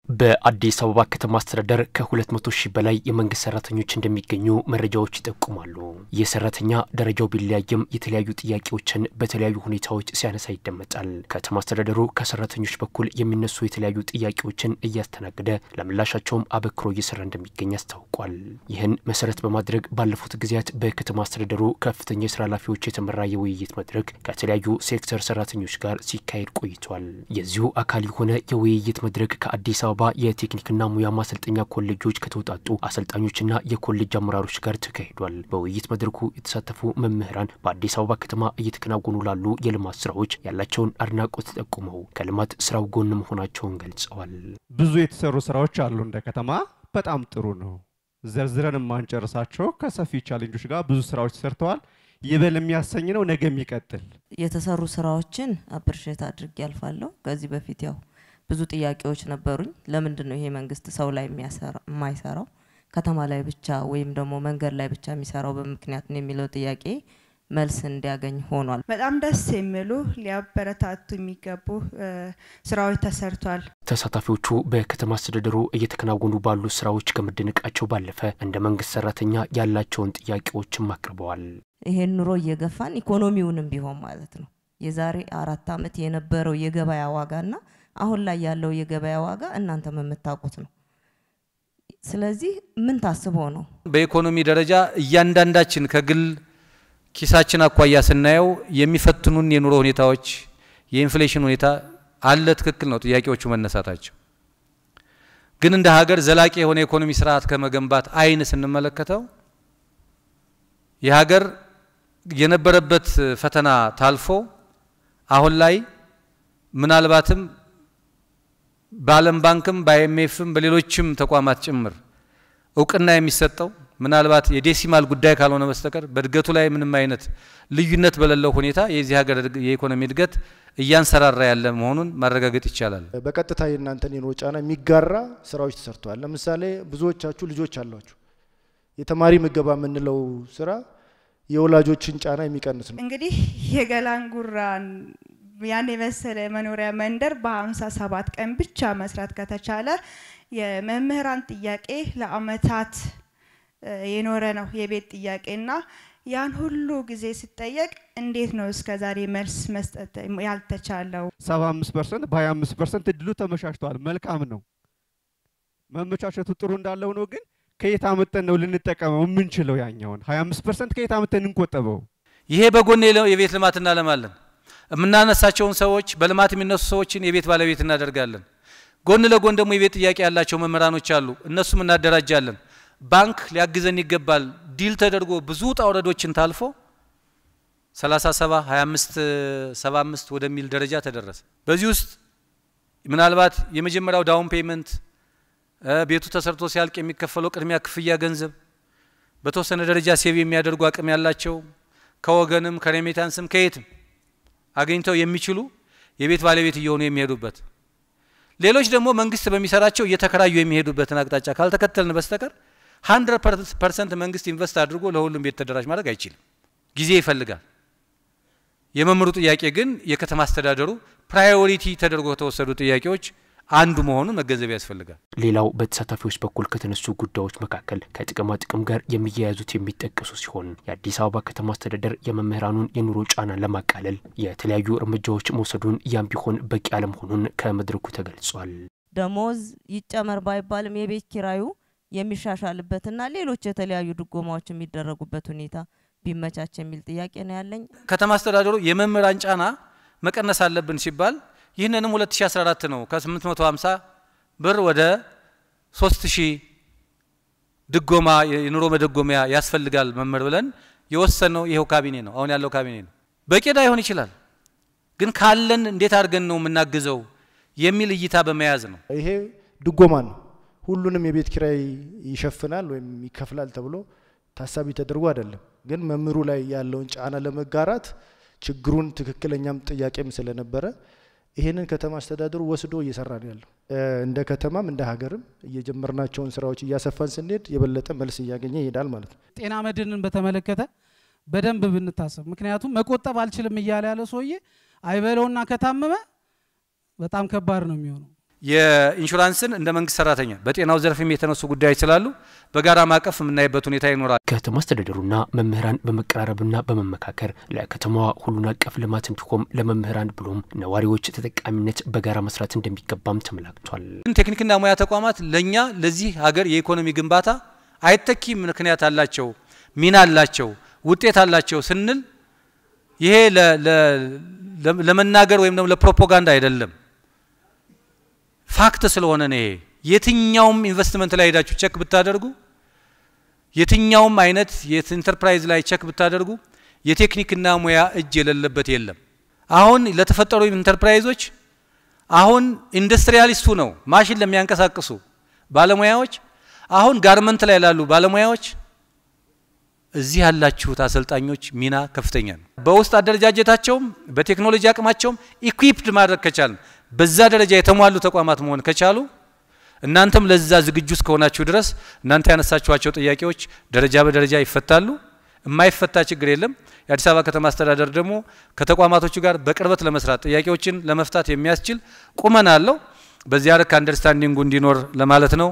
በአዲስ አበባ ከተማ አስተዳደር ከ200 ሺህ በላይ የመንግስት ሰራተኞች እንደሚገኙ መረጃዎች ይጠቁማሉ። የሰራተኛ ደረጃው ቢለያይም የተለያዩ ጥያቄዎችን በተለያዩ ሁኔታዎች ሲያነሳ ይደመጣል። ከተማ አስተዳደሩ ከሰራተኞች በኩል የሚነሱ የተለያዩ ጥያቄዎችን እያስተናገደ ለምላሻቸውም አበክሮ እየሰራ እንደሚገኝ አስታውቋል። ይህን መሰረት በማድረግ ባለፉት ጊዜያት በከተማ አስተዳደሩ ከፍተኛ የስራ ኃላፊዎች የተመራ የውይይት መድረክ ከተለያዩ ሴክተር ሰራተኞች ጋር ሲካሄድ ቆይቷል። የዚሁ አካል የሆነ የውይይት መድረክ ከአዲስ አበባ የቴክኒክና ሙያ ማሰልጠኛ ኮሌጆች ከተውጣጡ አሰልጣኞችና የኮሌጅ አመራሮች ጋር ተካሂዷል። በውይይት መድረኩ የተሳተፉ መምህራን በአዲስ አበባ ከተማ እየተከናወኑ ላሉ የልማት ስራዎች ያላቸውን አድናቆት ተጠቁመው ከልማት ስራው ጎን መሆናቸውን ገልጸዋል። ብዙ የተሰሩ ስራዎች አሉ እንደ ከተማ በጣም ጥሩ ነው። ዘርዝረን ማንጨርሳቸው ከሰፊ ቻሌንጆች ጋር ብዙ ስራዎች ሰርተዋል። ይበል የሚያሰኝ ነው። ነገ የሚቀጥል የተሰሩ ስራዎችን አፕሪሼት አድርጌ ያልፋለሁ። ከዚህ በፊት ያው ብዙ ጥያቄዎች ነበሩኝ። ለምንድን ነው ይሄ መንግስት ሰው ላይ የማይሰራው ከተማ ላይ ብቻ ወይም ደግሞ መንገድ ላይ ብቻ የሚሰራው በምክንያት ነው የሚለው ጥያቄ መልስ እንዲያገኝ ሆኗል። በጣም ደስ የሚሉ ሊያበረታቱ የሚገቡ ስራዎች ተሰርቷል። ተሳታፊዎቹ በከተማ አስተዳደሩ እየተከናወኑ ባሉ ስራዎች ከመደነቃቸው ባለፈ እንደ መንግስት ሰራተኛ ያላቸውን ጥያቄዎችም አቅርበዋል። ይሄን ኑሮ እየገፋን ኢኮኖሚውንም ቢሆን ማለት ነው የዛሬ 4 አመት የነበረው የገበያ ዋጋና አሁን ላይ ያለው የገበያ ዋጋ እናንተ መምታቁት ነው። ስለዚህ ምን ታስቦ ነው በኢኮኖሚ ደረጃ እያንዳንዳችን ከግል ኪሳችን አቋያ ስናየው የሚፈትኑን የኑሮ ሁኔታዎች የኢንፍሌሽን ሁኔታ አለ። ትክክል ነው ጥያቄዎቹ መነሳታቸው። ግን እንደ ሀገር ዘላቂ የሆነ ኢኮኖሚ ስርዓት ከመገንባት አይን ስንመለከተው የሀገር የነበረበት ፈተና ታልፎ አሁን ላይ ምናልባትም በዓለም ባንክም በአይኤምኤፍም በሌሎችም ተቋማት ጭምር እውቅና የሚሰጠው ምናልባት የዴሲማል ጉዳይ ካልሆነ በስተቀር በእድገቱ ላይ ምንም አይነት ልዩነት በሌለው ሁኔታ የዚህ ሀገር የኢኮኖሚ እድገት እያንሰራራ ያለ መሆኑን ማረጋገጥ ይቻላል። በቀጥታ የናንተን የኑሮ ጫና የሚጋራ ስራዎች ተሰርተዋል። ለምሳሌ ብዙዎቻችሁ ልጆች አሏችሁ። የተማሪ ምገባ የምንለው ስራ የወላጆችን ጫና የሚቀንስ ነው። እንግዲህ የገላንጉራን ያን የመሰለ መኖሪያ መንደር በ57 ቀን ብቻ መስራት ከተቻለ የመምህራን ጥያቄ ለአመታት የኖረ ነው የቤት ጥያቄና ያን ሁሉ ጊዜ ሲጠየቅ እንዴት ነው እስከዛሬ መልስ መስጠት ያልተቻለው? 75% በ25% እድሉ ተመቻችቷል። መልካም ነው። መመቻቸቱ ጥሩ እንዳለው ነው። ግን ከየት አመጣን ነው ልንጠቀመው የምንችለው? ያኛውን 25% ከየት አመጣን እንቆጠበው? ይሄ በጎን የቤት ልማት እናለማለን። የምናነሳቸውን ሰዎች በልማት የሚነሱ ሰዎችን የቤት ባለቤት እናደርጋለን። ጎን ለጎን ደግሞ የቤት ጥያቄ ያላቸው መምህራኖች አሉ። እነሱም እናደራጃለን። ባንክ ሊያግዘን ይገባል። ዲል ተደርጎ ብዙ ጣውረዶችን ታልፎ 37 25 75 ወደሚል ደረጃ ተደረሰ። በዚህ ውስጥ ምናልባት የመጀመሪያው ዳውን ፔመንት ቤቱ ተሰርቶ ሲያልቅ የሚከፈለው ቅድሚያ ክፍያ ገንዘብ በተወሰነ ደረጃ ሴቭ የሚያደርጉ አቅም ያላቸው ከወገንም ከሬሜታንስም ከየትም አገኝተው የሚችሉ የቤት ባለቤት እየሆኑ የሚሄዱበት፣ ሌሎች ደግሞ መንግስት በሚሰራቸው እየተከራዩ የሚሄዱበትን አቅጣጫ ካልተከተልን በስተቀር 100% መንግስት ኢንቨስት አድርጎ ለሁሉም ቤት ተደራሽ ማድረግ አይችልም። ጊዜ ይፈልጋል። የመምሩ ጥያቄ ግን የከተማ አስተዳደሩ ፕራዮሪቲ ተደርጎ ተወሰዱ ጥያቄዎች አንዱ መሆኑን መገንዘብ ያስፈልጋል። ሌላው በተሳታፊዎች በኩል ከተነሱ ጉዳዮች መካከል ከጥቅማ ጥቅም ጋር የሚያያዙት የሚጠቀሱ ሲሆን የአዲስ አበባ ከተማ አስተዳደር የመምህራኑን የኑሮ ጫና ለማቃለል የተለያዩ እርምጃዎች መውሰዱን ያም ቢሆን በቂ አለመሆኑን ከመድረኩ ተገልጿል። ደሞዝ ይጨመር ባይባልም የቤት ኪራዩ የሚሻሻልበትና ሌሎች የተለያዩ ድጎማዎች የሚደረጉበት ሁኔታ ቢመቻች የሚል ጥያቄ ነው ያለኝ። ከተማ አስተዳደሩ የመምህራን ጫና መቀነስ አለብን ሲባል ይህንንም 2014 ነው ከ850 ብር ወደ 3000 ድጎማ የኑሮ መደጎሚያ ያስፈልጋል መምህር ብለን የወሰነው ይሄው ካቢኔ ነው። አሁን ያለው ካቢኔ ነው። በቂ ላይሆን ይችላል። ግን ካለን እንዴት አድርገን ነው የምናግዘው የሚል እይታ በመያዝ ነው። ይሄ ድጎማ ነው ሁሉንም የቤት ኪራይ ይሸፍናል ወይም ይከፍላል ተብሎ ታሳቢ ተደርጎ አይደለም። ግን መምህሩ ላይ ያለውን ጫና ለመጋራት ችግሩን ትክክለኛም ጥያቄም ስለነበረ ይሄንን ከተማ አስተዳደሩ ወስዶ እየሰራ ነው ያለው። እንደ ከተማም እንደ ሀገርም እየጀመርናቸውን ስራዎች እያሰፋን ስንሄድ የበለጠ መልስ እያገኘ ይሄዳል ማለት ነው። ጤና መድንን በተመለከተ በደንብ ብንታሰብ፣ ምክንያቱም መቆጠብ አልችልም እያለ ያለ ሰውዬ አይበለውና ከታመመ በጣም ከባድ ነው የሚሆነው። የኢንሹራንስን እንደ መንግስት ሰራተኛ በጤናው ዘርፍም የተነሱ ጉዳዮች ስላሉ በጋራ ማቀፍ የምናይበት ሁኔታ ይኖራል። ከተማ አስተዳደሩና መምህራን በመቀራረብና በመመካከር ለከተማዋ ሁሉን አቀፍ ልማት እንዲቆም ለመምህራን ብሎም ነዋሪዎች ተጠቃሚነት በጋራ መስራት እንደሚገባም ተመላክቷል። ቴክኒክና ሙያ ተቋማት ለኛ ለዚህ ሀገር የኢኮኖሚ ግንባታ አይተኪ ምክንያት አላቸው፣ ሚና አላቸው፣ ውጤት አላቸው ስንል ይሄ ለመናገር ወይም ደግሞ ለፕሮፓጋንዳ አይደለም፣ ፋክት ስለሆነ ነው። ይሄ የትኛውም ኢንቨስትመንት ላይ ሄዳችሁ ቼክ ብታደርጉ የትኛውም አይነት የኢንተርፕራይዝ ላይ ቼክ ብታደርጉ የቴክኒክና ሙያ እጅ የሌለበት የለም። አሁን ለተፈጠሩ ኢንተርፕራይዞች አሁን ኢንዱስትሪያሊስቱ ነው ማሽን ለሚያንቀሳቅሱ ባለሙያዎች አሁን ጋርመንት ላይ ያሉ ባለሙያዎች እዚህ ያላችሁት አሰልጣኞች ሚና ከፍተኛ ነው። በውስጥ አደረጃጀታቸውም በቴክኖሎጂ አቅማቸውም ኢኩዊፕድ ማድረግ ከቻሉ በዛ ደረጃ የተሟሉ ተቋማት መሆን ከቻሉ እናንተም ለዛ ዝግጁ እስከሆናችሁ ድረስ እናንተ ያነሳችኋቸው ጥያቄዎች ደረጃ በደረጃ ይፈታሉ። የማይፈታ ችግር የለም። የአዲስ አበባ ከተማ አስተዳደር ደግሞ ከተቋማቶቹ ጋር በቅርበት ለመስራት ጥያቄዎችን ለመፍታት የሚያስችል ቁመና አለው። በዚያ ረክ አንደርስታንዲንጉ እንዲኖር ለማለት ነው።